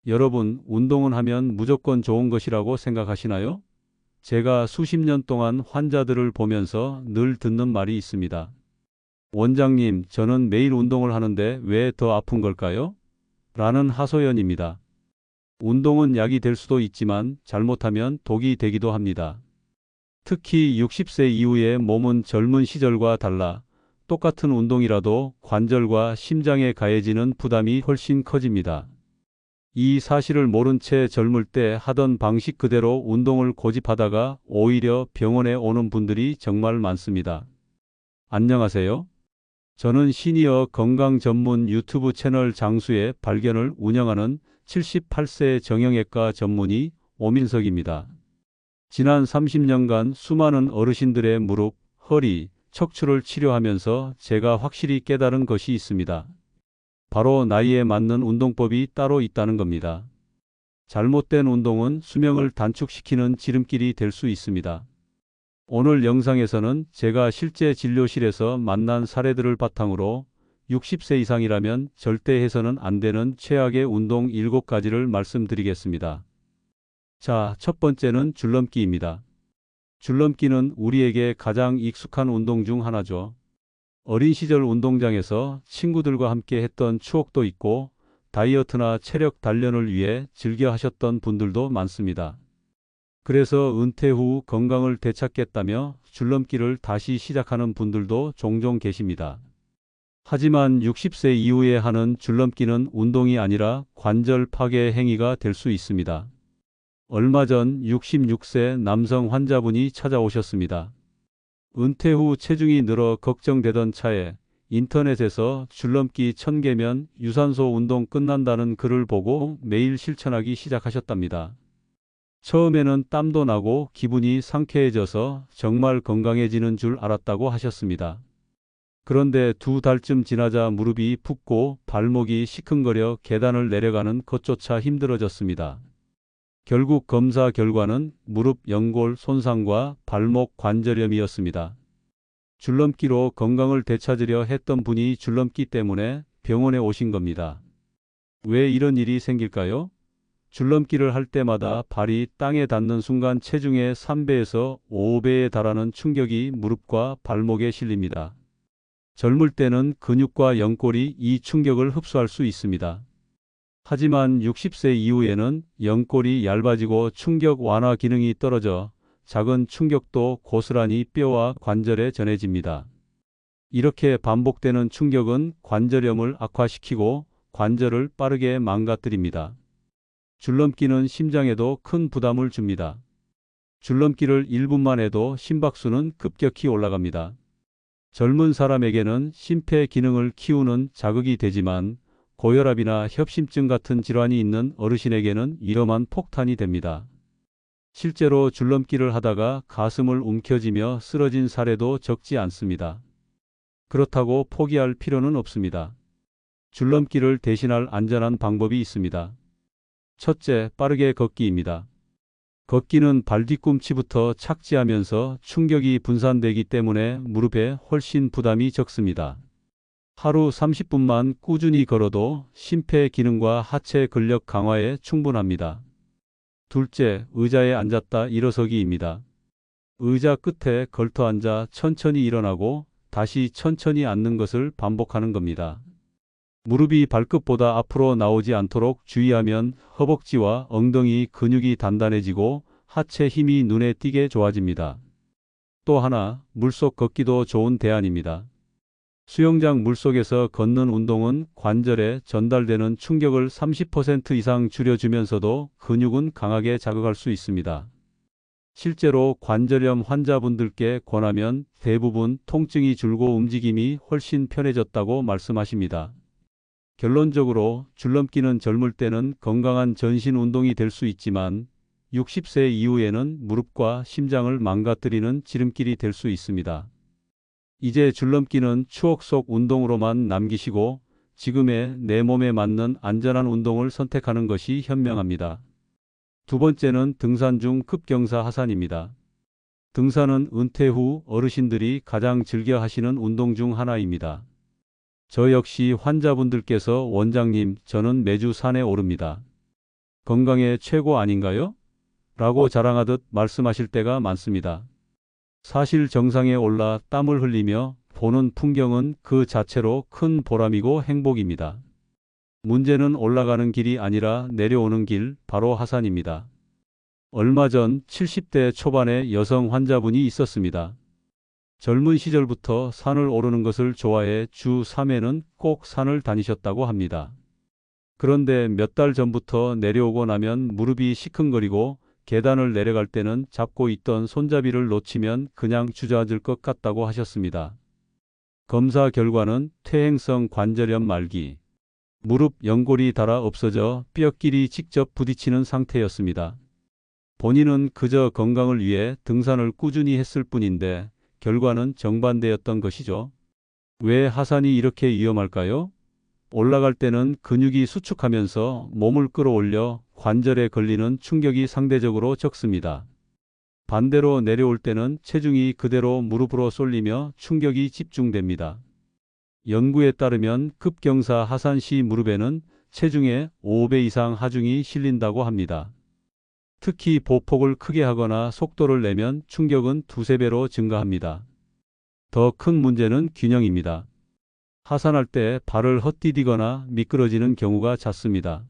여러분, 운동은 하면 무조건 좋은 것이라고 생각하시나요? 제가 수십 년 동안 환자들을 보면서 늘 듣는 말이 있습니다. 원장님, 저는 매일 운동을 하는데 왜 더 아픈 걸까요? 라는 하소연입니다. 운동은 약이 될 수도 있지만 잘못하면 독이 되기도 합니다. 특히 60세 이후의 몸은 젊은 시절과 달라 똑같은 운동이라도 관절과 심장에 가해지는 부담이 훨씬 커집니다. 이 사실을 모른 채 젊을 때 하던 방식 그대로 운동을 고집하다가 오히려 병원에 오는 분들이 정말 많습니다. 안녕하세요. 저는 시니어 건강 전문 유튜브 채널 장수의 발견을 운영하는 78세 정형외과 전문의 오민석입니다. 지난 30년간 수많은 어르신들의 무릎, 허리, 척추를 치료하면서 제가 확실히 깨달은 것이 있습니다. 바로 나이에 맞는 운동법이 따로 있다는 겁니다. 잘못된 운동은 수명을 단축시키는 지름길이 될 수 있습니다. 오늘 영상에서는 제가 실제 진료실에서 만난 사례들을 바탕으로 60세 이상이라면 절대 해서는 안 되는 최악의 운동 7가지를 말씀드리겠습니다. 자, 첫 번째는 줄넘기입니다. 줄넘기는 우리에게 가장 익숙한 운동 중 하나죠. 어린 시절 운동장에서 친구들과 함께 했던 추억도 있고 다이어트나 체력 단련을 위해 즐겨 하셨던 분들도 많습니다. 그래서 은퇴 후 건강을 되찾겠다며 줄넘기를 다시 시작하는 분들도 종종 계십니다. 하지만 60세 이후에 하는 줄넘기는 운동이 아니라 관절 파괴 행위가 될 수 있습니다. 얼마 전 66세 남성 환자분이 찾아오셨습니다. 은퇴 후 체중이 늘어 걱정되던 차에 인터넷에서 줄넘기 1000개면 유산소 운동 끝난다는 글을 보고 매일 실천하기 시작하셨답니다. 처음에는 땀도 나고 기분이 상쾌해져서 정말 건강해지는 줄 알았다고 하셨습니다. 그런데 2달쯤 지나자 무릎이 붓고 발목이 시큰거려 계단을 내려가는 것조차 힘들어졌습니다. 결국 검사 결과는 무릎 연골 손상과 발목 관절염이었습니다. 줄넘기로 건강을 되찾으려 했던 분이 줄넘기 때문에 병원에 오신 겁니다. 왜 이런 일이 생길까요? 줄넘기를 할 때마다 발이 땅에 닿는 순간 체중의 3배에서 5배에 달하는 충격이 무릎과 발목에 실립니다. 젊을 때는 근육과 연골이 이 충격을 흡수할 수 있습니다. 하지만 60세 이후에는 연골이 얇아지고 충격 완화 기능이 떨어져 작은 충격도 고스란히 뼈와 관절에 전해집니다. 이렇게 반복되는 충격은 관절염을 악화시키고 관절을 빠르게 망가뜨립니다. 줄넘기는 심장에도 큰 부담을 줍니다. 줄넘기를 1분만 해도 심박수는 급격히 올라갑니다. 젊은 사람에게는 심폐 기능을 키우는 자극이 되지만 고혈압이나 협심증 같은 질환이 있는 어르신에게는 위험한 폭탄이 됩니다. 실제로 줄넘기를 하다가 가슴을 움켜쥐며 쓰러진 사례도 적지 않습니다. 그렇다고 포기할 필요는 없습니다. 줄넘기를 대신할 안전한 방법이 있습니다. 첫째, 빠르게 걷기입니다. 걷기는 발 뒤꿈치부터 착지하면서 충격이 분산되기 때문에 무릎에 훨씬 부담이 적습니다. 하루 30분만 꾸준히 걸어도 심폐 기능과 하체 근력 강화에 충분합니다. 둘째, 의자에 앉았다 일어서기입니다. 의자 끝에 걸터 앉아 천천히 일어나고 다시 천천히 앉는 것을 반복하는 겁니다. 무릎이 발끝보다 앞으로 나오지 않도록 주의하면 허벅지와 엉덩이 근육이 단단해지고 하체 힘이 눈에 띄게 좋아집니다. 또 하나, 물속 걷기도 좋은 대안입니다. 수영장 물속에서 걷는 운동은 관절에 전달되는 충격을 30% 이상 줄여주면서도 근육은 강하게 자극할 수 있습니다. 실제로 관절염 환자분들께 권하면 대부분 통증이 줄고 움직임이 훨씬 편해졌다고 말씀하십니다. 결론적으로 줄넘기는 젊을 때는 건강한 전신 운동이 될 수 있지만 60세 이후에는 무릎과 심장을 망가뜨리는 지름길이 될 수 있습니다. 이제 줄넘기는 추억 속 운동으로만 남기시고 지금의 내 몸에 맞는 안전한 운동을 선택하는 것이 현명합니다. 두 번째는 등산 중 급경사 하산입니다. 등산은 은퇴 후 어르신들이 가장 즐겨 하시는 운동 중 하나입니다. 저 역시 환자분들께서 원장님, 저는 매주 산에 오릅니다. 건강에 최고 아닌가요? 라고 자랑하듯 말씀하실 때가 많습니다. 사실 정상에 올라 땀을 흘리며 보는 풍경은 그 자체로 큰 보람이고 행복입니다. 문제는 올라가는 길이 아니라 내려오는 길, 바로 하산입니다. 얼마 전 70대 초반의 여성 환자분이 있었습니다. 젊은 시절부터 산을 오르는 것을 좋아해 주 3회는 꼭 산을 다니셨다고 합니다. 그런데 몇 달 전부터 내려오고 나면 무릎이 시큰거리고 계단을 내려갈 때는 잡고 있던 손잡이를 놓치면 그냥 주저앉을 것 같다고 하셨습니다. 검사 결과는 퇴행성 관절염 말기, 무릎 연골이 닳아 없어져 뼈끼리 직접 부딪히는 상태였습니다. 본인은 그저 건강을 위해 등산을 꾸준히 했을 뿐인데 결과는 정반대였던 것이죠. 왜 하산이 이렇게 위험할까요? 올라갈 때는 근육이 수축하면서 몸을 끌어올려 관절에 걸리는 충격이 상대적으로 적습니다. 반대로 내려올 때는 체중이 그대로 무릎으로 쏠리며 충격이 집중됩니다. 연구에 따르면 급경사 하산 시 무릎에는 체중의 5배 이상 하중이 실린다고 합니다. 특히 보폭을 크게 하거나 속도를 내면 충격은 두세 배로 증가합니다. 더 큰 문제는 균형입니다. 하산할 때 발을 헛디디거나 미끄러지는 경우가 잦습니다.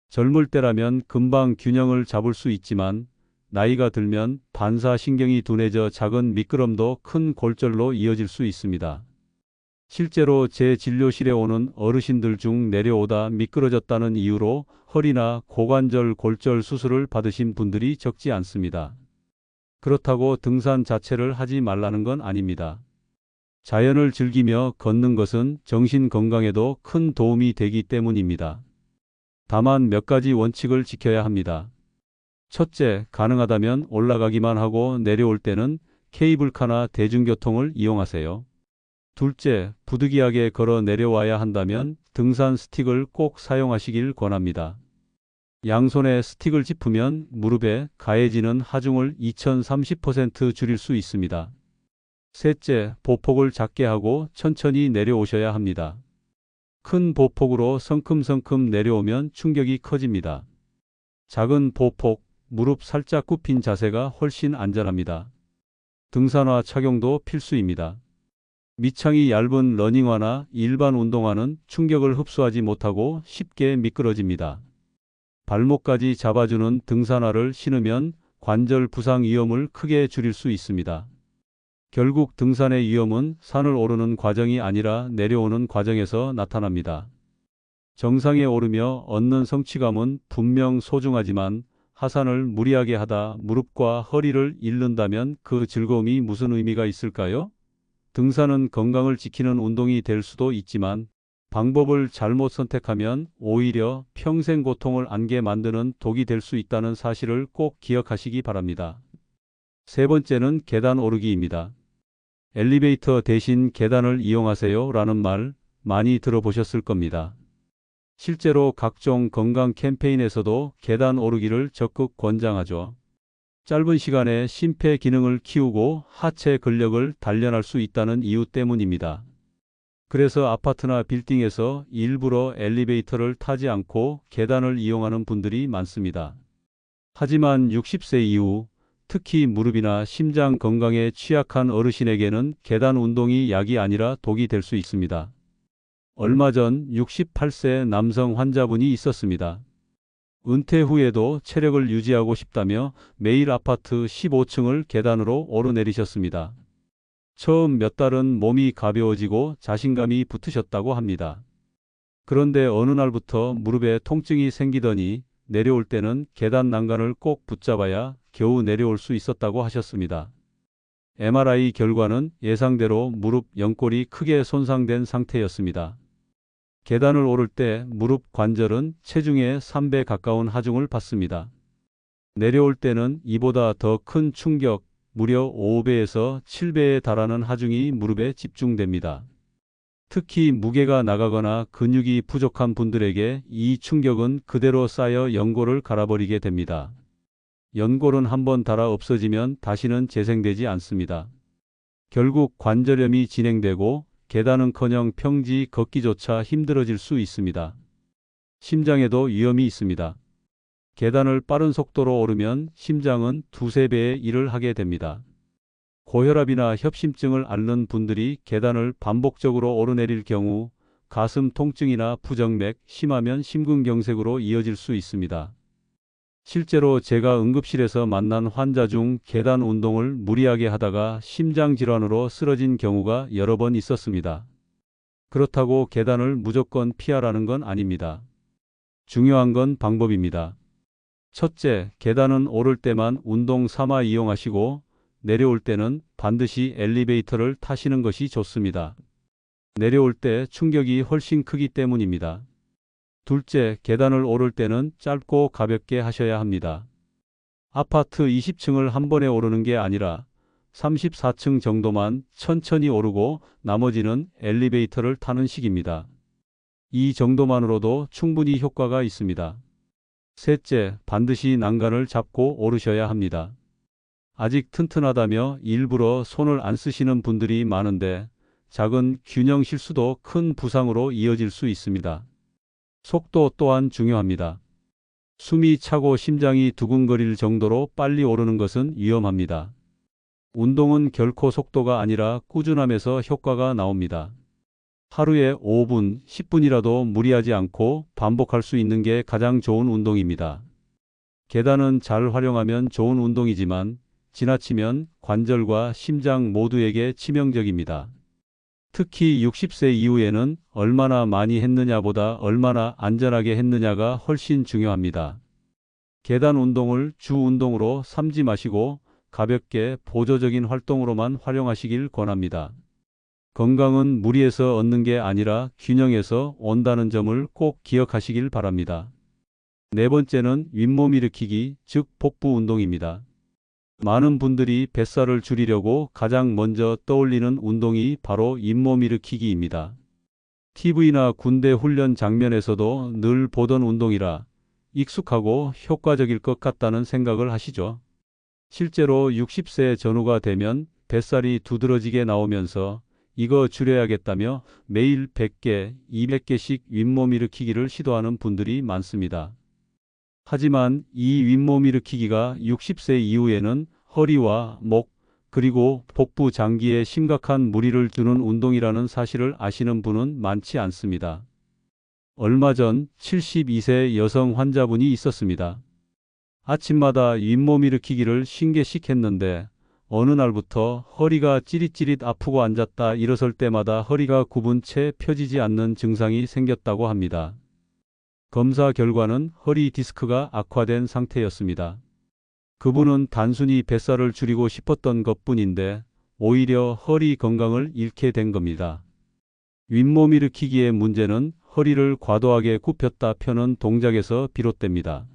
젊을 때라면 금방 균형을 잡을 수 있지만 나이가 들면 반사신경이 둔해져 작은 미끄럼도 큰 골절로 이어질 수 있습니다. 실제로 제 진료실에 오는 어르신들 중 내려오다 미끄러졌다는 이유로 허리나 고관절 골절 수술을 받으신 분들이 적지 않습니다. 그렇다고 등산 자체를 하지 말라는 건 아닙니다. 자연을 즐기며 걷는 것은 정신 건강에도 큰 도움이 되기 때문입니다. 다만 몇 가지 원칙을 지켜야 합니다. 첫째, 가능하다면 올라가기만 하고 내려올 때는 케이블카나 대중교통을 이용하세요. 둘째, 부득이하게 걸어 내려와야 한다면 등산 스틱을 꼭 사용하시길 권합니다. 양손에 스틱을 짚으면 무릎에 가해지는 하중을 2030% 줄일 수 있습니다. 셋째, 보폭을 작게 하고 천천히 내려오셔야 합니다. 큰 보폭으로 성큼성큼 내려오면 충격이 커집니다. 작은 보폭, 무릎 살짝 굽힌 자세가 훨씬 안전합니다. 등산화 착용도 필수입니다. 밑창이 얇은 러닝화나 일반 운동화는 충격을 흡수하지 못하고 쉽게 미끄러집니다. 발목까지 잡아주는 등산화를 신으면 관절 부상 위험을 크게 줄일 수 있습니다. 결국 등산의 위험은 산을 오르는 과정이 아니라 내려오는 과정에서 나타납니다. 정상에 오르며 얻는 성취감은 분명 소중하지만 하산을 무리하게 하다 무릎과 허리를 잃는다면 그 즐거움이 무슨 의미가 있을까요? 등산은 건강을 지키는 운동이 될 수도 있지만 방법을 잘못 선택하면 오히려 평생 고통을 안게 만드는 독이 될 수 있다는 사실을 꼭 기억하시기 바랍니다. 세 번째는 계단 오르기입니다. 엘리베이터 대신 계단을 이용하세요 라는 말 많이 들어보셨을 겁니다. 실제로 각종 건강 캠페인에서도 계단 오르기를 적극 권장하죠. 짧은 시간에 심폐 기능을 키우고 하체 근력을 단련할 수 있다는 이유 때문입니다. 그래서 아파트나 빌딩에서 일부러 엘리베이터를 타지 않고 계단을 이용하는 분들이 많습니다. 하지만 60세 이후 특히 무릎이나 심장 건강에 취약한 어르신에게는 계단 운동이 약이 아니라 독이 될 수 있습니다. 얼마 전 68세 남성 환자분이 있었습니다. 은퇴 후에도 체력을 유지하고 싶다며 매일 아파트 15층을 계단으로 오르내리셨습니다. 처음 몇 달은 몸이 가벼워지고 자신감이 붙으셨다고 합니다. 그런데 어느 날부터 무릎에 통증이 생기더니 내려올 때는 계단 난간을 꼭 붙잡아야 겨우 내려올 수 있었다고 하셨습니다. MRI 결과는 예상대로 무릎 연골이 크게 손상된 상태였습니다. 계단을 오를 때 무릎 관절은 체중의 3배 가까운 하중을 받습니다. 내려올 때는 이보다 더 큰 충격, 무려 5배에서 7배에 달하는 하중이 무릎에 집중됩니다. 특히 무게가 나가거나 근육이 부족한 분들에게 이 충격은 그대로 쌓여 연골을 갈아버리게 됩니다. 연골은 한번 닳아 없어지면 다시는 재생되지 않습니다. 결국 관절염이 진행되고 계단은커녕 평지 걷기조차 힘들어질 수 있습니다. 심장에도 위험이 있습니다. 계단을 빠른 속도로 오르면 심장은 두세 배의 일을 하게 됩니다. 고혈압이나 협심증을 앓는 분들이 계단을 반복적으로 오르내릴 경우 가슴 통증이나 부정맥, 심하면 심근경색으로 이어질 수 있습니다. 실제로 제가 응급실에서 만난 환자 중 계단 운동을 무리하게 하다가 심장질환으로 쓰러진 경우가 여러 번 있었습니다. 그렇다고 계단을 무조건 피하라는 건 아닙니다. 중요한 건 방법입니다. 첫째, 계단은 오를 때만 운동 삼아 이용하시고 내려올 때는 반드시 엘리베이터를 타시는 것이 좋습니다. 내려올 때 충격이 훨씬 크기 때문입니다. 둘째, 계단을 오를 때는 짧고 가볍게 하셔야 합니다. 아파트 20층을 한 번에 오르는 게 아니라 34층 정도만 천천히 오르고 나머지는 엘리베이터를 타는 식입니다. 이 정도만으로도 충분히 효과가 있습니다. 셋째, 반드시 난간을 잡고 오르셔야 합니다. 아직 튼튼하다며 일부러 손을 안 쓰시는 분들이 많은데 작은 균형 실수도 큰 부상으로 이어질 수 있습니다. 속도 또한 중요합니다. 숨이 차고 심장이 두근거릴 정도로 빨리 오르는 것은 위험합니다. 운동은 결코 속도가 아니라 꾸준함에서 효과가 나옵니다. 하루에 5분, 10분이라도 무리하지 않고 반복할 수 있는 게 가장 좋은 운동입니다. 계단은 잘 활용하면 좋은 운동이지만 지나치면 관절과 심장 모두에게 치명적입니다. 특히 60세 이후에는 얼마나 많이 했느냐보다 얼마나 안전하게 했느냐가 훨씬 중요합니다. 계단 운동을 주 운동으로 삼지 마시고 가볍게 보조적인 활동으로만 활용하시길 권합니다. 건강은 무리해서 얻는 게 아니라 균형에서 온다는 점을 꼭 기억하시길 바랍니다. 네 번째는 윗몸 일으키기, 즉 복부 운동입니다. 많은 분들이 뱃살을 줄이려고 가장 먼저 떠올리는 운동이 바로 윗몸 일으키기입니다. TV나 군대 훈련 장면에서도 늘 보던 운동이라 익숙하고 효과적일 것 같다는 생각을 하시죠. 실제로 60세 전후가 되면 뱃살이 두드러지게 나오면서 이거 줄여야겠다며 매일 100개, 200개씩 윗몸 일으키기를 시도하는 분들이 많습니다. 하지만 이 윗몸 일으키기가 60세 이후에는 허리와 목, 그리고 복부 장기에 심각한 무리를 주는 운동이라는 사실을 아시는 분은 많지 않습니다. 얼마 전 72세 여성 환자분이 있었습니다. 아침마다 윗몸 일으키기를 50개씩 했는데 어느 날부터 허리가 찌릿찌릿 아프고 앉았다 일어설 때마다 허리가 굽은 채 펴지지 않는 증상이 생겼다고 합니다. 검사 결과는 허리 디스크가 악화된 상태였습니다. 그분은 단순히 뱃살을 줄이고 싶었던 것뿐인데 오히려 허리 건강을 잃게 된 겁니다. 윗몸 일으키기의 문제는 허리를 과도하게 굽혔다 펴는 동작에서 비롯됩니다.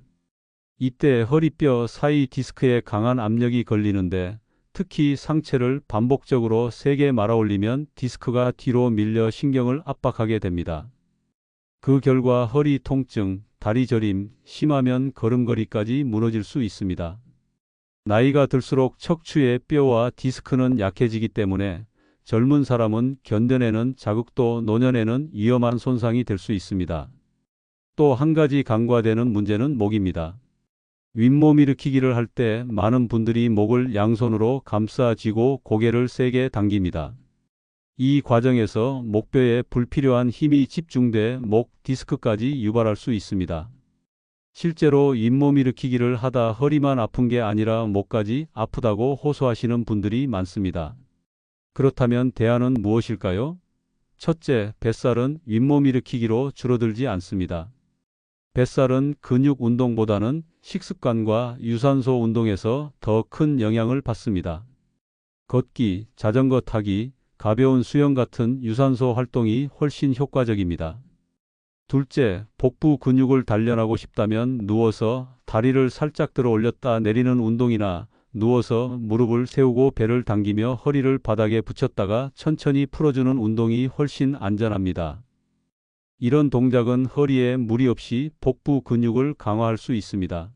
이때 허리뼈 사이 디스크에 강한 압력이 걸리는데 특히 상체를 반복적으로 세게 말아올리면 디스크가 뒤로 밀려 신경을 압박하게 됩니다. 그 결과 허리 통증, 다리 저림, 심하면 걸음걸이까지 무너질 수 있습니다. 나이가 들수록 척추의 뼈와 디스크는 약해지기 때문에 젊은 사람은 견뎌내는 자극도 노년에는 위험한 손상이 될 수 있습니다. 또 한 가지 간과되는 문제는 목입니다. 윗몸 일으키기를 할 때 많은 분들이 목을 양손으로 감싸 쥐고 고개를 세게 당깁니다. 이 과정에서 목뼈에 불필요한 힘이 집중돼 목 디스크까지 유발할 수 있습니다. 실제로 윗몸 일으키기를 하다 허리만 아픈 게 아니라 목까지 아프다고 호소하시는 분들이 많습니다. 그렇다면 대안은 무엇일까요? 첫째, 뱃살은 윗몸 일으키기로 줄어들지 않습니다. 뱃살은 근육 운동보다는 식습관과 유산소 운동에서 더 큰 영향을 받습니다. 걷기, 자전거 타기, 가벼운 수영 같은 유산소 활동이 훨씬 효과적입니다. 둘째, 복부 근육을 단련하고 싶다면 누워서 다리를 살짝 들어 올렸다 내리는 운동이나 누워서 무릎을 세우고 배를 당기며 허리를 바닥에 붙였다가 천천히 풀어주는 운동이 훨씬 안전합니다. 이런 동작은 허리에 무리 없이 복부 근육을 강화할 수 있습니다.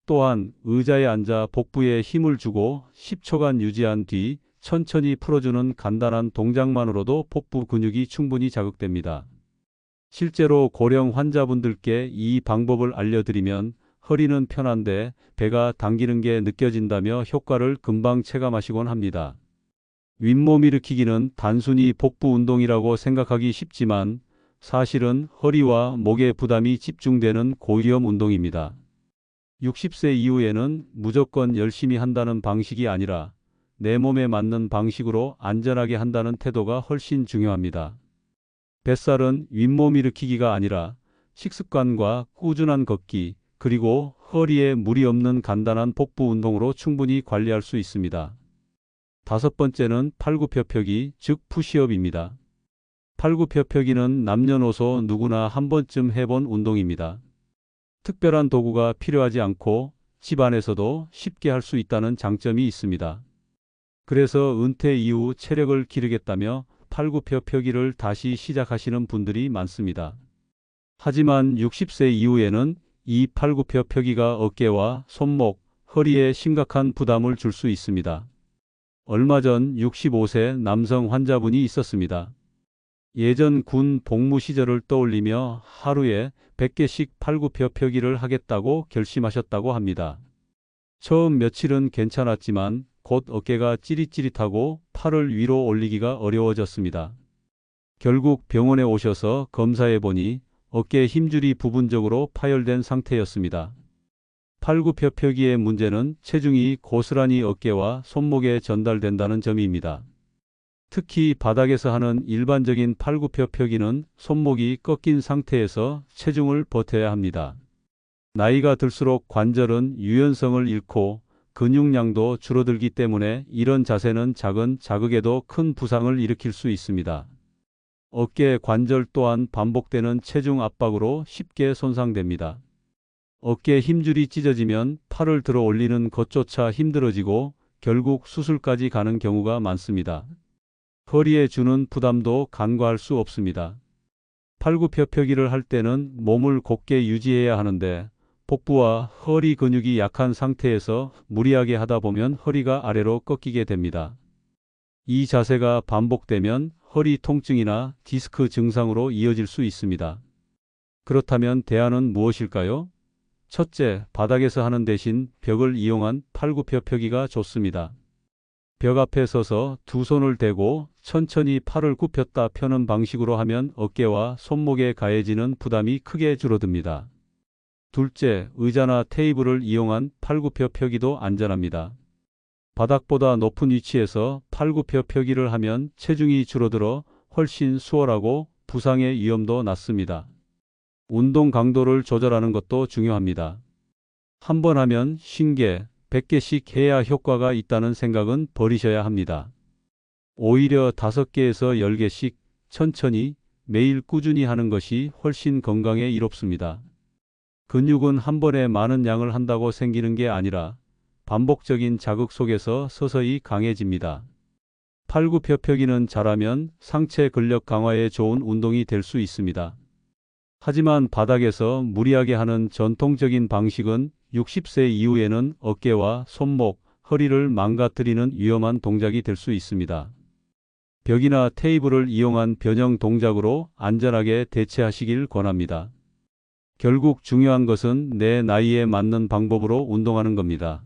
또한 의자에 앉아 복부에 힘을 주고 10초간 유지한 뒤 천천히 풀어주는 간단한 동작만으로도 복부 근육이 충분히 자극됩니다. 실제로 고령 환자분들께 이 방법을 알려드리면 허리는 편한데 배가 당기는 게 느껴진다며 효과를 금방 체감하시곤 합니다. 윗몸 일으키기는 단순히 복부 운동이라고 생각하기 쉽지만 사실은 허리와 목에 부담이 집중되는 고위험 운동입니다. 60세 이후에는 무조건 열심히 한다는 방식이 아니라 내 몸에 맞는 방식으로 안전하게 한다는 태도가 훨씬 중요합니다. 뱃살은 윗몸 일으키기가 아니라 식습관과 꾸준한 걷기, 그리고 허리에 무리 없는 간단한 복부 운동으로 충분히 관리할 수 있습니다. 다섯 번째는 팔굽혀펴기, 즉 푸시업입니다. 팔굽혀펴기는 남녀노소 누구나 한 번쯤 해본 운동입니다. 특별한 도구가 필요하지 않고 집 안에서도 쉽게 할 수 있다는 장점이 있습니다. 그래서 은퇴 이후 체력을 기르겠다며 팔굽혀펴기를 다시 시작하시는 분들이 많습니다. 하지만 60세 이후에는 이 팔굽혀펴기가 어깨와 손목, 허리에 심각한 부담을 줄 수 있습니다. 얼마 전 65세 남성 환자분이 있었습니다. 예전 군 복무 시절을 떠올리며 하루에 100개씩 팔굽혀펴기를 하겠다고 결심하셨다고 합니다. 처음 며칠은 괜찮았지만 곧 어깨가 찌릿찌릿하고 팔을 위로 올리기가 어려워졌습니다. 결국 병원에 오셔서 검사해 보니 어깨 힘줄이 부분적으로 파열된 상태였습니다. 팔굽혀펴기의 문제는 체중이 고스란히 어깨와 손목에 전달된다는 점입니다. 특히 바닥에서 하는 일반적인 팔굽혀펴기는 손목이 꺾인 상태에서 체중을 버텨야 합니다. 나이가 들수록 관절은 유연성을 잃고 근육량도 줄어들기 때문에 이런 자세는 작은 자극에도 큰 부상을 일으킬 수 있습니다. 어깨 관절 또한 반복되는 체중 압박으로 쉽게 손상됩니다. 어깨 힘줄이 찢어지면 팔을 들어 올리는 것조차 힘들어지고 결국 수술까지 가는 경우가 많습니다. 허리에 주는 부담도 간과할 수 없습니다. 팔굽혀펴기를 할 때는 몸을 곧게 유지해야 하는데 복부와 허리 근육이 약한 상태에서 무리하게 하다 보면 허리가 아래로 꺾이게 됩니다. 이 자세가 반복되면 허리 통증이나 디스크 증상으로 이어질 수 있습니다. 그렇다면 대안은 무엇일까요? 첫째, 바닥에서 하는 대신 벽을 이용한 팔굽혀펴기가 좋습니다. 벽 앞에 서서 두 손을 대고 천천히 팔을 굽혔다 펴는 방식으로 하면 어깨와 손목에 가해지는 부담이 크게 줄어듭니다. 둘째, 의자나 테이블을 이용한 팔굽혀펴기도 안전합니다. 바닥보다 높은 위치에서 팔굽혀펴기를 하면 체중이 줄어들어 훨씬 수월하고 부상의 위험도 낮습니다. 운동 강도를 조절하는 것도 중요합니다. 한 번 하면 50개, 100개씩 해야 효과가 있다는 생각은 버리셔야 합니다. 오히려 5개에서 10개씩 천천히 매일 꾸준히 하는 것이 훨씬 건강에 이롭습니다. 근육은 한 번에 많은 양을 한다고 생기는 게 아니라 반복적인 자극 속에서 서서히 강해집니다. 팔굽혀펴기는 잘하면 상체 근력 강화에 좋은 운동이 될 수 있습니다. 하지만 바닥에서 무리하게 하는 전통적인 방식은 60세 이후에는 어깨와 손목, 허리를 망가뜨리는 위험한 동작이 될 수 있습니다. 벽이나 테이블을 이용한 변형 동작으로 안전하게 대체하시길 권합니다. 결국 중요한 것은 내 나이에 맞는 방법으로 운동하는 겁니다.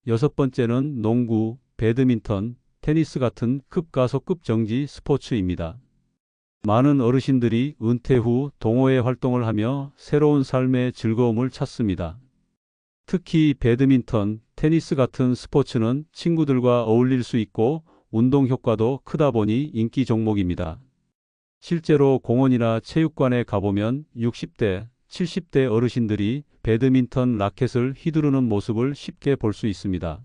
여섯 번째는 농구, 배드민턴, 테니스 같은 급가속급 정지 스포츠입니다. 많은 어르신들이 은퇴 후 동호회 활동을 하며 새로운 삶의 즐거움을 찾습니다. 특히 배드민턴, 테니스 같은 스포츠는 친구들과 어울릴 수 있고 운동 효과도 크다 보니 인기 종목입니다. 실제로 공원이나 체육관에 가보면 60대, 70대 어르신들이 배드민턴 라켓을 휘두르는 모습을 쉽게 볼 수 있습니다.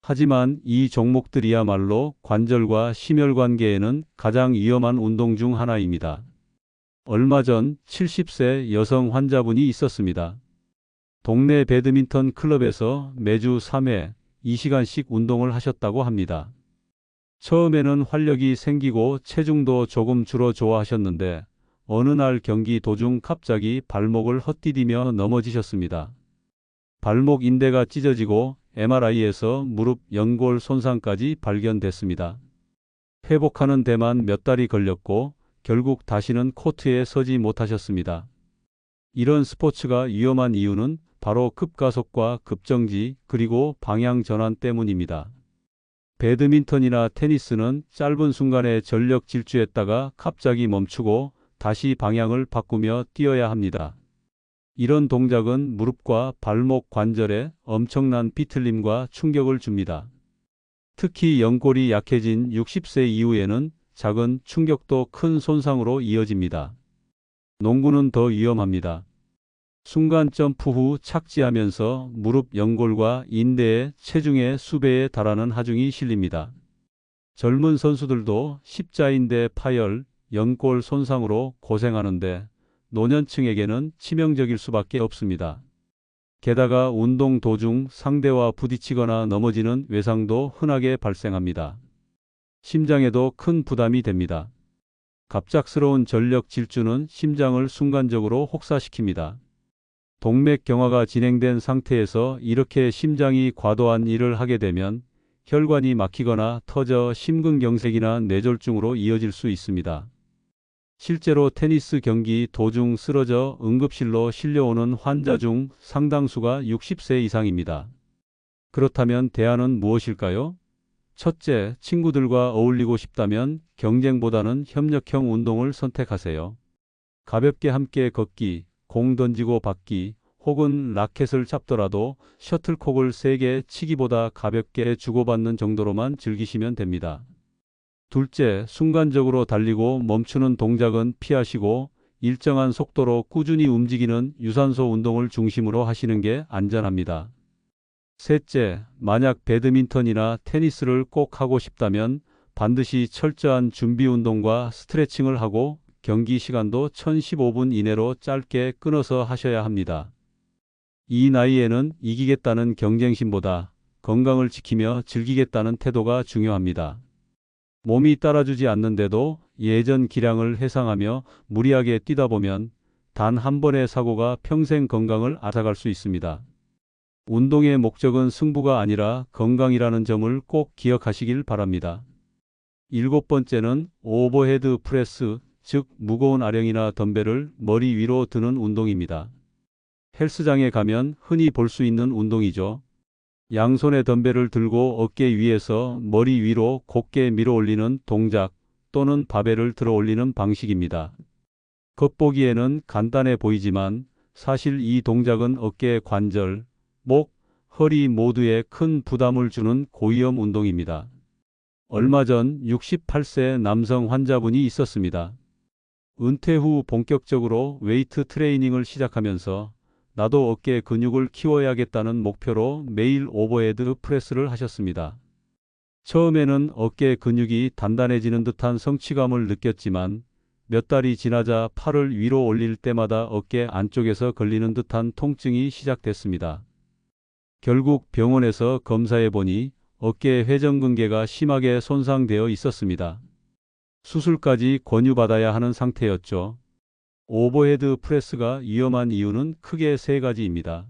하지만 이 종목들이야말로 관절과 심혈관계에는 가장 위험한 운동 중 하나입니다. 얼마 전 70세 여성 환자분이 있었습니다. 동네 배드민턴 클럽에서 매주 3회 2시간씩 운동을 하셨다고 합니다. 처음에는 활력이 생기고 체중도 조금 줄어 좋아하셨는데 어느 날 경기 도중 갑자기 발목을 헛디디며 넘어지셨습니다. 발목 인대가 찢어지고 MRI에서 무릎 연골 손상까지 발견됐습니다. 회복하는 데만 몇 달이 걸렸고 결국 다시는 코트에 서지 못하셨습니다. 이런 스포츠가 위험한 이유는 바로 급가속과 급정지 그리고 방향 전환 때문입니다. 배드민턴이나 테니스는 짧은 순간에 전력 질주했다가 갑자기 멈추고 다시 방향을 바꾸며 뛰어야 합니다. 이런 동작은 무릎과 발목 관절에 엄청난 비틀림과 충격을 줍니다. 특히 연골이 약해진 60세 이후에는 작은 충격도 큰 손상으로 이어집니다. 농구는 더 위험합니다. 순간 점프 후 착지하면서 무릎 연골과 인대에 체중의 수배에 달하는 하중이 실립니다. 젊은 선수들도 십자인대 파열, 연골 손상으로 고생하는데 노년층에게는 치명적일 수밖에 없습니다. 게다가 운동 도중 상대와 부딪히거나 넘어지는 외상도 흔하게 발생합니다. 심장에도 큰 부담이 됩니다. 갑작스러운 전력 질주는 심장을 순간적으로 혹사시킵니다. 동맥 경화가 진행된 상태에서 이렇게 심장이 과도한 일을 하게 되면 혈관이 막히거나 터져 심근경색이나 뇌졸중으로 이어질 수 있습니다. 실제로 테니스 경기 도중 쓰러져 응급실로 실려오는 환자 중 상당수가 60세 이상입니다. 그렇다면 대안은 무엇일까요? 첫째, 친구들과 어울리고 싶다면 경쟁보다는 협력형 운동을 선택하세요. 가볍게 함께 걷기, 공 던지고 받기, 혹은 라켓을 잡더라도 셔틀콕을 3개 치기보다 가볍게 주고받는 정도로만 즐기시면 됩니다. 둘째, 순간적으로 달리고 멈추는 동작은 피하시고 일정한 속도로 꾸준히 움직이는 유산소 운동을 중심으로 하시는 게 안전합니다. 셋째, 만약 배드민턴이나 테니스를 꼭 하고 싶다면 반드시 철저한 준비 운동과 스트레칭을 하고 경기 시간도 1015분 이내로 짧게 끊어서 하셔야 합니다. 이 나이에는 이기겠다는 경쟁심보다 건강을 지키며 즐기겠다는 태도가 중요합니다. 몸이 따라주지 않는데도 예전 기량을 회상하며 무리하게 뛰다 보면 단 한 번의 사고가 평생 건강을 앗아갈 수 있습니다. 운동의 목적은 승부가 아니라 건강이라는 점을 꼭 기억하시길 바랍니다. 7번째는 오버헤드 프레스, 즉 무거운 아령이나 덤벨을 머리 위로 드는 운동입니다. 헬스장에 가면 흔히 볼 수 있는 운동이죠. 양손에 덤벨을 들고 어깨 위에서 머리 위로 곧게 밀어 올리는 동작 또는 바벨을 들어 올리는 방식입니다. 겉보기에는 간단해 보이지만 사실 이 동작은 어깨 관절, 목, 허리 모두에 큰 부담을 주는 고위험 운동입니다. 얼마 전 68세 남성 환자분이 있었습니다. 은퇴 후 본격적으로 웨이트 트레이닝을 시작하면서 나도 어깨 근육을 키워야겠다는 목표로 매일 오버헤드 프레스를 하셨습니다. 처음에는 어깨 근육이 단단해지는 듯한 성취감을 느꼈지만 몇 달이 지나자 팔을 위로 올릴 때마다 어깨 안쪽에서 걸리는 듯한 통증이 시작됐습니다. 결국 병원에서 검사해 보니 어깨 회전근개가 심하게 손상되어 있었습니다. 수술까지 권유받아야 하는 상태였죠. 오버헤드 프레스가 위험한 이유는 크게 3가지입니다.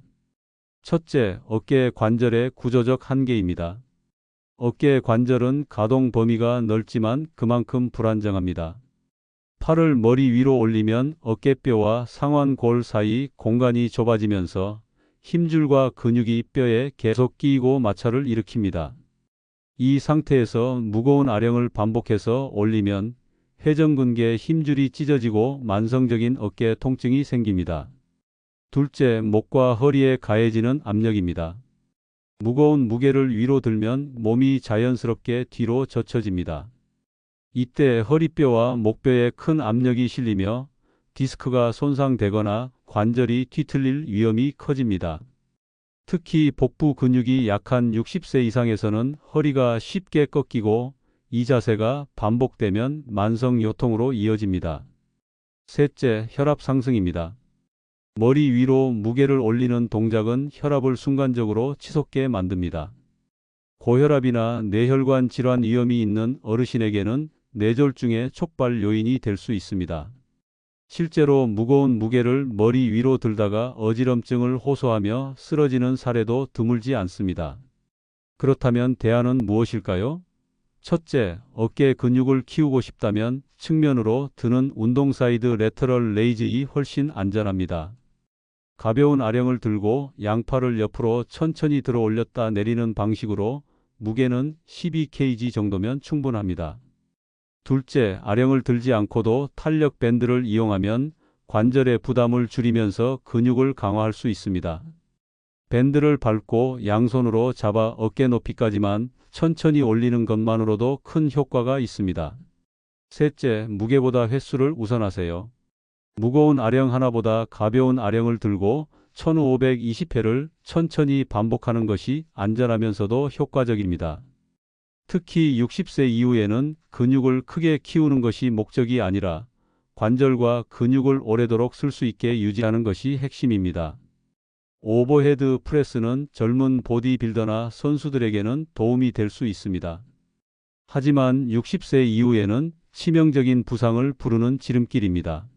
첫째, 어깨 관절의 구조적 한계입니다. 어깨 관절은 가동 범위가 넓지만 그만큼 불안정합니다. 팔을 머리 위로 올리면 어깨뼈와 상완골 사이 공간이 좁아지면서 힘줄과 근육이 뼈에 계속 끼이고 마찰을 일으킵니다. 이 상태에서 무거운 아령을 반복해서 올리면 회전근개 힘줄이 찢어지고 만성적인 어깨 통증이 생깁니다. 둘째, 목과 허리에 가해지는 압력입니다. 무거운 무게를 위로 들면 몸이 자연스럽게 뒤로 젖혀집니다. 이때 허리뼈와 목뼈에 큰 압력이 실리며 디스크가 손상되거나 관절이 뒤틀릴 위험이 커집니다. 특히 복부 근육이 약한 60세 이상에서는 허리가 쉽게 꺾이고 이 자세가 반복되면 만성 요통으로 이어집니다. 셋째, 혈압 상승입니다. 머리 위로 무게를 올리는 동작은 혈압을 순간적으로 치솟게 만듭니다. 고혈압이나 뇌혈관 질환 위험이 있는 어르신에게는 뇌졸중의 촉발 요인이 될 수 있습니다. 실제로 무거운 무게를 머리 위로 들다가 어지럼증을 호소하며 쓰러지는 사례도 드물지 않습니다. 그렇다면 대안은 무엇일까요? 첫째, 어깨 근육을 키우고 싶다면 측면으로 드는 운동 사이드 레터럴 레이즈이 훨씬 안전합니다. 가벼운 아령을 들고 양팔을 옆으로 천천히 들어 올렸다 내리는 방식으로 무게는 12kg 정도면 충분합니다. 둘째, 아령을 들지 않고도 탄력 밴드를 이용하면 관절의 부담을 줄이면서 근육을 강화할 수 있습니다. 밴드를 밟고 양손으로 잡아 어깨 높이까지만 천천히 올리는 것만으로도 큰 효과가 있습니다. 셋째, 무게보다 횟수를 우선하세요. 무거운 아령 하나보다 가벼운 아령을 들고 1520회를 천천히 반복하는 것이 안전하면서도 효과적입니다. 특히 60세 이후에는 근육을 크게 키우는 것이 목적이 아니라 관절과 근육을 오래도록 쓸 수 있게 유지하는 것이 핵심입니다. 오버헤드 프레스는 젊은 보디빌더나 선수들에게는 도움이 될 수 있습니다. 하지만 60세 이후에는 치명적인 부상을 부르는 지름길입니다.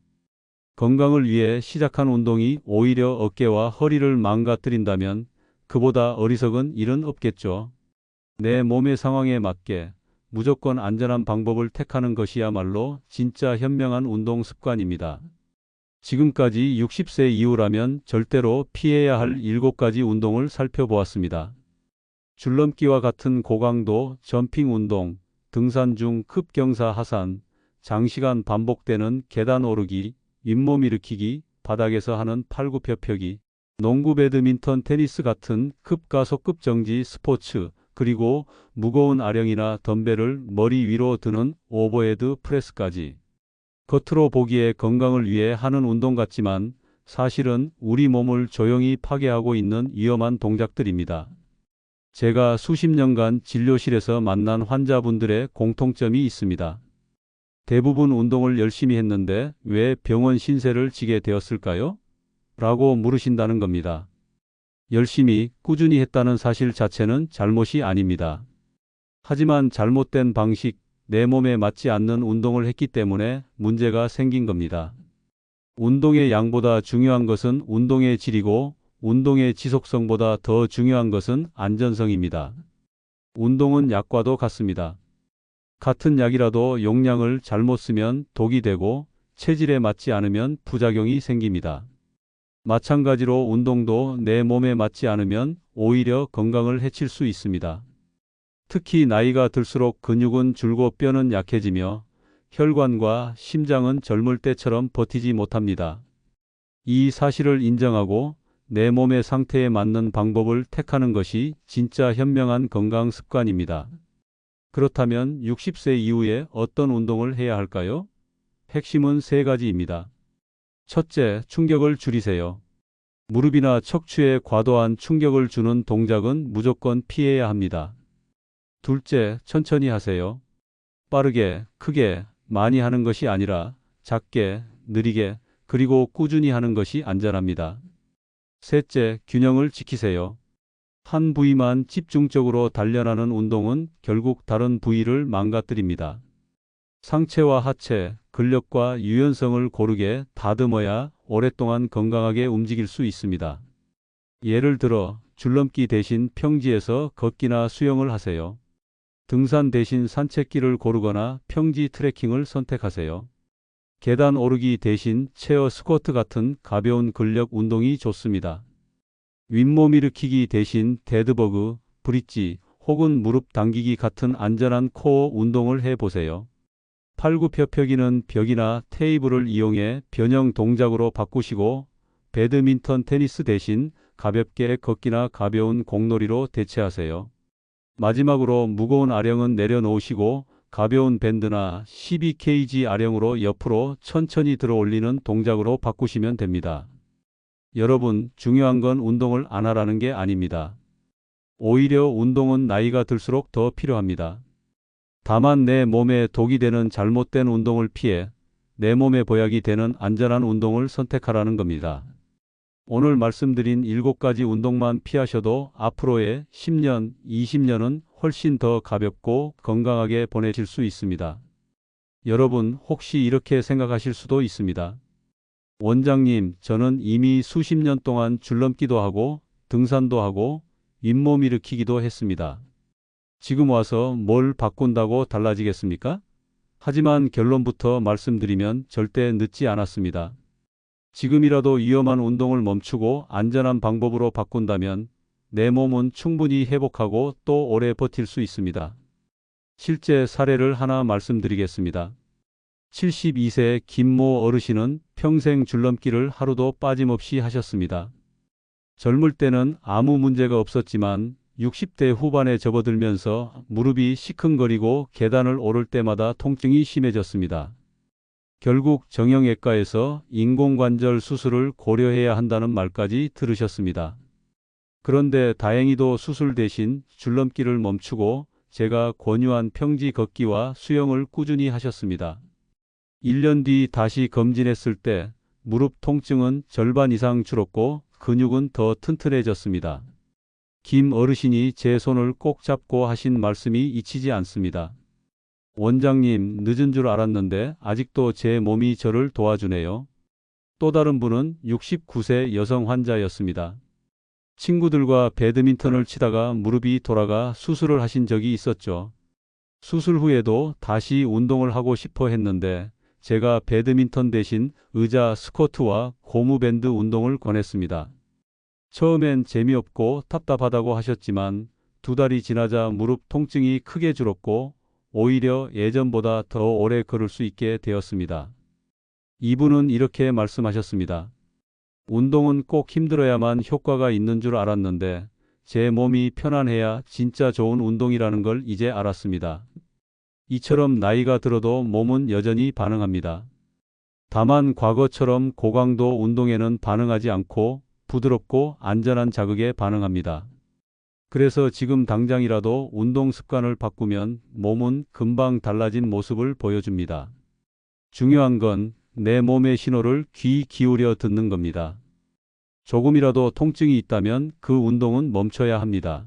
건강을 위해 시작한 운동이 오히려 어깨와 허리를 망가뜨린다면 그보다 어리석은 일은 없겠죠. 내 몸의 상황에 맞게 무조건 안전한 방법을 택하는 것이야말로 진짜 현명한 운동 습관입니다. 지금까지 60세 이후라면 절대로 피해야 할 7가지 운동을 살펴보았습니다. 줄넘기와 같은 고강도 점핑 운동, 등산 중 급경사 하산, 장시간 반복되는 계단 오르기, 윗몸 일으키기, 바닥에서 하는 팔굽혀펴기, 농구, 배드민턴, 테니스 같은 급가속급 정지 스포츠, 그리고 무거운 아령이나 덤벨을 머리 위로 드는 오버헤드 프레스까지. 겉으로 보기에 건강을 위해 하는 운동 같지만 사실은 우리 몸을 조용히 파괴하고 있는 위험한 동작들입니다. 제가 수십 년간 진료실에서 만난 환자분들의 공통점이 있습니다. 대부분 운동을 열심히 했는데 왜 병원 신세를 지게 되었을까요? 라고 물으신다는 겁니다. 열심히, 꾸준히 했다는 사실 자체는 잘못이 아닙니다. 하지만 잘못된 방식, 내 몸에 맞지 않는 운동을 했기 때문에 문제가 생긴 겁니다. 운동의 양보다 중요한 것은 운동의 질이고 운동의 지속성보다 더 중요한 것은 안전성입니다. 운동은 약과도 같습니다. 같은 약이라도 용량을 잘못 쓰면 독이 되고 체질에 맞지 않으면 부작용이 생깁니다. 마찬가지로 운동도 내 몸에 맞지 않으면 오히려 건강을 해칠 수 있습니다. 특히 나이가 들수록 근육은 줄고 뼈는 약해지며 혈관과 심장은 젊을 때처럼 버티지 못합니다. 이 사실을 인정하고 내 몸의 상태에 맞는 방법을 택하는 것이 진짜 현명한 건강 습관입니다. 그렇다면 60세 이후에 어떤 운동을 해야 할까요? 핵심은 3가지입니다. 첫째, 충격을 줄이세요. 무릎이나 척추에 과도한 충격을 주는 동작은 무조건 피해야 합니다. 둘째, 천천히 하세요. 빠르게, 크게, 많이 하는 것이 아니라 작게, 느리게, 그리고 꾸준히 하는 것이 안전합니다. 셋째, 균형을 지키세요. 한 부위만 집중적으로 단련하는 운동은 결국 다른 부위를 망가뜨립니다. 상체와 하체, 근력과 유연성을 고르게 다듬어야 오랫동안 건강하게 움직일 수 있습니다. 예를 들어 줄넘기 대신 평지에서 걷기나 수영을 하세요. 등산 대신 산책길을 고르거나 평지 트레킹을 선택하세요. 계단 오르기 대신 체어 스쿼트 같은 가벼운 근력 운동이 좋습니다. 윗몸 일으키기 대신 데드버그, 브릿지 혹은 무릎 당기기 같은 안전한 코어 운동을 해보세요. 팔굽혀펴기는 벽이나 테이블을 이용해 변형 동작으로 바꾸시고 배드민턴, 테니스 대신 가볍게 걷기나 가벼운 공놀이로 대체하세요. 마지막으로 무거운 아령은 내려놓으시고 가벼운 밴드나 12kg 아령으로 옆으로 천천히 들어 올리는 동작으로 바꾸시면 됩니다. 여러분, 중요한 건 운동을 안 하라는 게 아닙니다. 오히려 운동은 나이가 들수록 더 필요합니다. 다만 내 몸에 독이 되는 잘못된 운동을 피해 내 몸에 보약이 되는 안전한 운동을 선택하라는 겁니다. 오늘 말씀드린 7가지 운동만 피하셔도 앞으로의 10년, 20년은 훨씬 더 가볍고 건강하게 보내실 수 있습니다. 여러분, 혹시 이렇게 생각하실 수도 있습니다. 원장님, 저는 이미 수십 년 동안 줄넘기도 하고 등산도 하고 윗몸 일으키기도 했습니다. 지금 와서 뭘 바꾼다고 달라지겠습니까? 하지만 결론부터 말씀드리면 절대 늦지 않았습니다. 지금이라도 위험한 운동을 멈추고 안전한 방법으로 바꾼다면 내 몸은 충분히 회복하고 또 오래 버틸 수 있습니다. 실제 사례를 하나 말씀드리겠습니다. 72세 김모 어르신은 평생 줄넘기를 하루도 빠짐없이 하셨습니다. 젊을 때는 아무 문제가 없었지만 60대 후반에 접어들면서 무릎이 시큰거리고 계단을 오를 때마다 통증이 심해졌습니다. 결국 정형외과에서 인공관절 수술을 고려해야 한다는 말까지 들으셨습니다. 그런데 다행히도 수술 대신 줄넘기를 멈추고 제가 권유한 평지 걷기와 수영을 꾸준히 하셨습니다. 1년 뒤 다시 검진했을 때 무릎 통증은 절반 이상 줄었고 근육은 더 튼튼해졌습니다. 김 어르신이 제 손을 꼭 잡고 하신 말씀이 잊히지 않습니다. 원장님, 늦은 줄 알았는데 아직도 제 몸이 저를 도와주네요. 또 다른 분은 69세 여성 환자였습니다. 친구들과 배드민턴을 치다가 무릎이 돌아가 수술을 하신 적이 있었죠. 수술 후에도 다시 운동을 하고 싶어 했는데 제가 배드민턴 대신 의자 스쿼트와 고무밴드 운동을 권했습니다. 처음엔 재미없고 답답하다고 하셨지만 2달이 지나자 무릎 통증이 크게 줄었고 오히려 예전보다 더 오래 걸을 수 있게 되었습니다. 이분은 이렇게 말씀하셨습니다. 운동은 꼭 힘들어야만 효과가 있는 줄 알았는데 제 몸이 편안해야 진짜 좋은 운동이라는 걸 이제 알았습니다. 이처럼 나이가 들어도 몸은 여전히 반응합니다. 다만 과거처럼 고강도 운동에는 반응하지 않고 부드럽고 안전한 자극에 반응합니다. 그래서 지금 당장이라도 운동 습관을 바꾸면 몸은 금방 달라진 모습을 보여줍니다. 중요한 건 내 몸의 신호를 귀 기울여 듣는 겁니다. 조금이라도 통증이 있다면 그 운동은 멈춰야 합니다.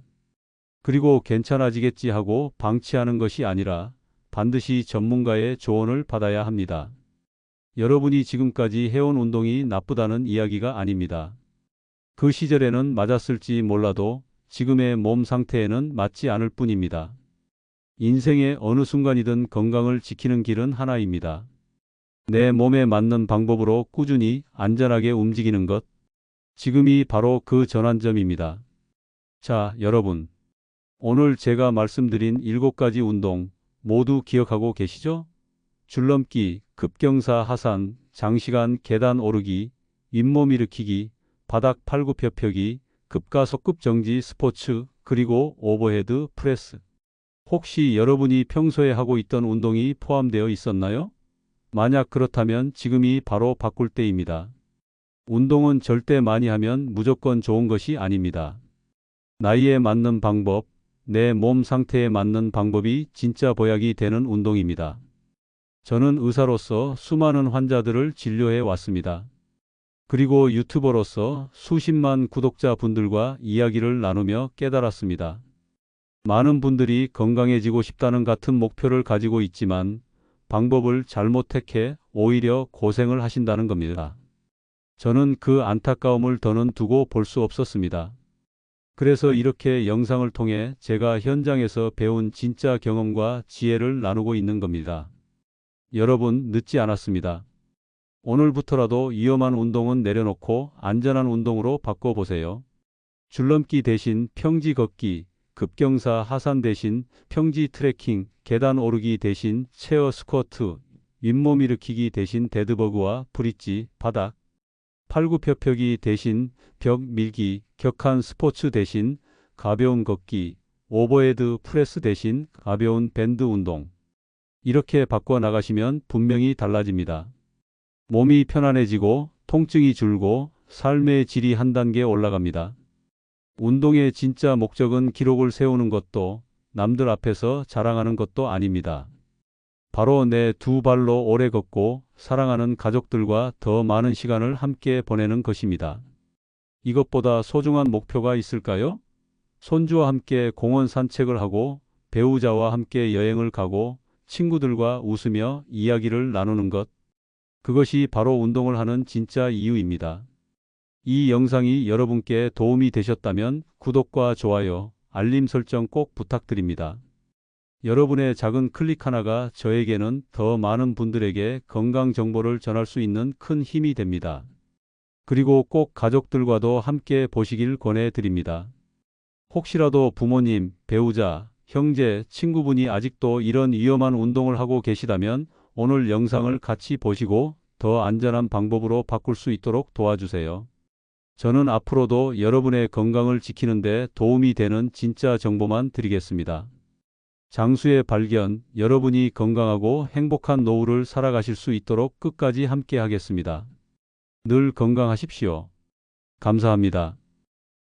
그리고 괜찮아지겠지 하고 방치하는 것이 아니라 반드시 전문가의 조언을 받아야 합니다. 여러분이 지금까지 해온 운동이 나쁘다는 이야기가 아닙니다. 그 시절에는 맞았을지 몰라도 지금의 몸 상태에는 맞지 않을 뿐입니다. 인생의 어느 순간이든 건강을 지키는 길은 하나입니다. 내 몸에 맞는 방법으로 꾸준히 안전하게 움직이는 것. 지금이 바로 그 전환점입니다. 자, 여러분. 오늘 제가 말씀드린 7가지 운동 모두 기억하고 계시죠? 줄넘기, 급경사 하산, 장시간 계단 오르기, 윗몸 일으키기, 바닥 팔굽혀펴기, 급가속급 정지 스포츠, 그리고 오버헤드 프레스. 혹시 여러분이 평소에 하고 있던 운동이 포함되어 있었나요? 만약 그렇다면 지금이 바로 바꿀 때입니다. 운동은 절대 많이 하면 무조건 좋은 것이 아닙니다. 나이에 맞는 방법, 내 몸 상태에 맞는 방법이 진짜 보약이 되는 운동입니다. 저는 의사로서 수많은 환자들을 진료해 왔습니다. 그리고 유튜버로서 수십만 구독자분들과 이야기를 나누며 깨달았습니다. 많은 분들이 건강해지고 싶다는 같은 목표를 가지고 있지만 방법을 잘못 택해 오히려 고생을 하신다는 겁니다. 저는 그 안타까움을 더는 두고 볼 수 없었습니다. 그래서 이렇게 영상을 통해 제가 현장에서 배운 진짜 경험과 지혜를 나누고 있는 겁니다. 여러분, 늦지 않았습니다. 오늘부터라도 위험한 운동은 내려놓고 안전한 운동으로 바꿔보세요. 줄넘기 대신 평지 걷기, 급경사 하산 대신 평지 트레킹, 계단 오르기 대신 체어 스쿼트, 윗몸 일으키기 대신 데드버그와 브릿지, 바닥, 팔굽혀펴기 대신 벽 밀기, 격한 스포츠 대신 가벼운 걷기, 오버헤드 프레스 대신 가벼운 밴드 운동. 이렇게 바꿔 나가시면 분명히 달라집니다. 몸이 편안해지고 통증이 줄고 삶의 질이 한 단계 올라갑니다. 운동의 진짜 목적은 기록을 세우는 것도 남들 앞에서 자랑하는 것도 아닙니다. 바로 내 2발로 오래 걷고 사랑하는 가족들과 더 많은 시간을 함께 보내는 것입니다. 이것보다 소중한 목표가 있을까요? 손주와 함께 공원 산책을 하고 배우자와 함께 여행을 가고 친구들과 웃으며 이야기를 나누는 것. 그것이 바로 운동을 하는 진짜 이유입니다. 이 영상이 여러분께 도움이 되셨다면 구독과 좋아요, 알림 설정 꼭 부탁드립니다. 여러분의 작은 클릭 하나가 저에게는 더 많은 분들에게 건강 정보를 전할 수 있는 큰 힘이 됩니다. 그리고 꼭 가족들과도 함께 보시길 권해드립니다. 혹시라도 부모님, 배우자, 형제, 친구분이 아직도 이런 위험한 운동을 하고 계시다면 오늘 영상을 같이 보시고 더 안전한 방법으로 바꿀 수 있도록 도와주세요. 저는 앞으로도 여러분의 건강을 지키는 데 도움이 되는 진짜 정보만 드리겠습니다. 장수의 발견, 여러분이 건강하고 행복한 노후를 살아가실 수 있도록 끝까지 함께 하겠습니다. 늘 건강하십시오. 감사합니다.